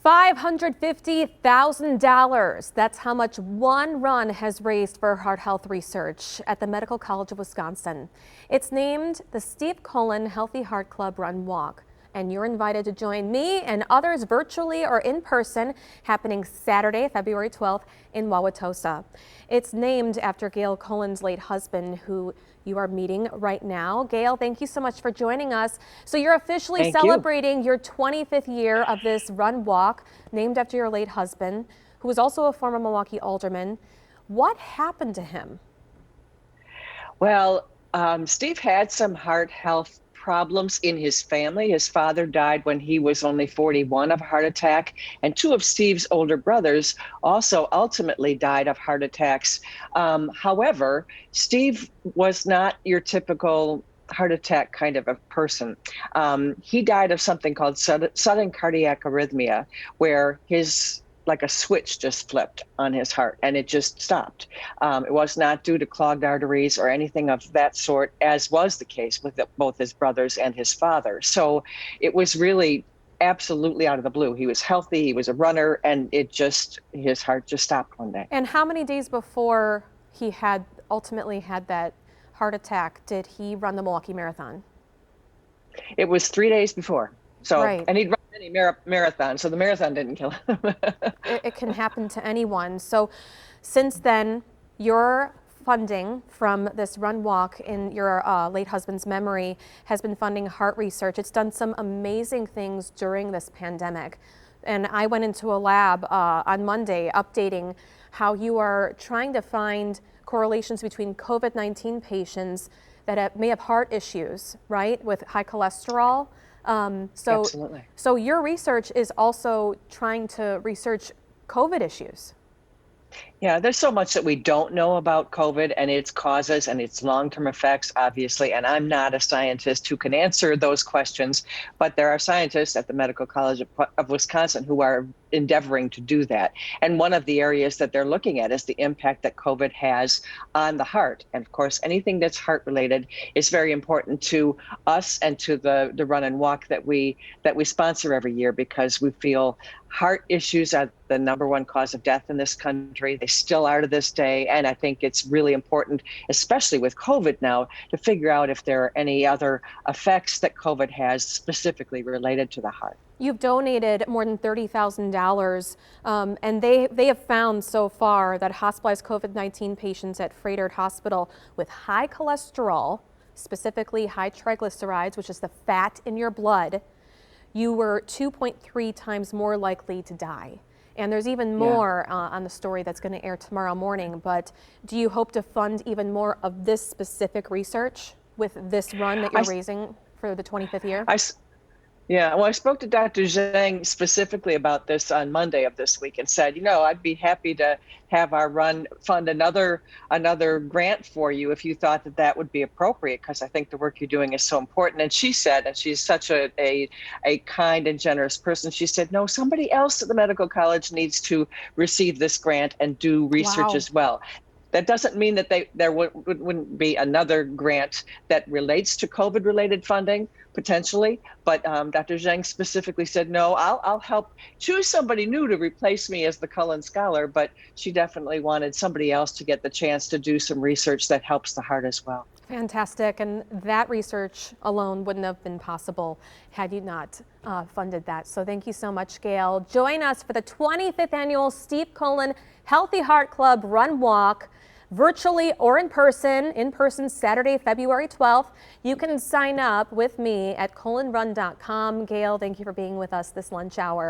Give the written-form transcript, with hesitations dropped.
$550,000. That's how much one run has raised for heart health research at the Medical College of Wisconsin. It's named the Steve Cullen Healthy Heart Club Run Walk. And you're invited to join me and others virtually or in person, happening Saturday, February 12th in Wauwatosa. It's named after Gail Cullen's late husband, who you are meeting right now. Gail, thank you so much for joining us. So you're officially celebrating your 25th year of this run walk, named after your late husband, who was also a former Milwaukee alderman. What happened to him? Well, Steve had some heart health problems in his family. His father died when he was only 41 of a heart attack, and two of Steve's older brothers also ultimately died of heart attacks. However, Steve was not your typical heart attack kind of a person. He died of something called sudden cardiac arrhythmia, where like a switch just flipped on his heart and it just stopped. It was not due to clogged arteries or anything of that sort, as was the case with both his brothers and his father. So it was really absolutely out of the blue. He was healthy, he was a runner, and his heart just stopped one day. And how many days before he ultimately had that heart attack did he run the Milwaukee Marathon? It was 3 days before. So, right. And he'd run any marathon, so the marathon didn't kill him. It can happen to anyone. So since then, your funding from this run walk in your late husband's memory has been funding heart research. It's done some amazing things during this pandemic. And I went into a lab on Monday updating how you are trying to find correlations between COVID-19 patients that may have heart issues, right, with high cholesterol. Absolutely. So your research is also trying to research COVID issues. Yeah, there's so much that we don't know about COVID and its causes and its long-term effects, obviously, and I'm not a scientist who can answer those questions, but there are scientists at the Medical College of Wisconsin who are endeavoring to do that. And one of the areas that they're looking at is the impact that COVID has on the heart. And of course, anything that's heart-related is very important to us and to the run and walk that we sponsor every year, because we feel heart issues are the #1 cause of death in this country. They still are to this day. And I think it's really important, especially with COVID now, to figure out if there are any other effects that COVID has specifically related to the heart. You've donated more than $30,000, and they have found so far that hospitalized COVID-19 patients at Froedtert Hospital with high cholesterol, specifically high triglycerides, which is the fat in your blood, you were 2.3 times more likely to die. And there's even more on the story that's going to air tomorrow morning. But do you hope to fund even more of this specific research with this run that you're raising for the 25th year? Yeah, well, I spoke to Dr. Zhang specifically about this on Monday of this week and said, I'd be happy to have our run fund another grant for you if you thought that would be appropriate, because I think the work you're doing is so important. And she said, and she's such a kind and generous person, she said, no, somebody else at the medical college needs to receive this grant and do research as well. That doesn't mean that there wouldn't be another grant that relates to COVID-related funding, potentially. But Dr. Zhang specifically said, no, I'll help choose somebody new to replace me as the Cullen Scholar. But she definitely wanted somebody else to get the chance to do some research that helps the heart as well. Fantastic. And that research alone wouldn't have been possible had you not funded that. So thank you so much, Gail. Join us for the 25th annual Steve Cullen Healthy Heart Club Run Walk, virtually or in person Saturday, February 12th. You can sign up with me at cullenrun.com. Gail, thank you for being with us this lunch hour.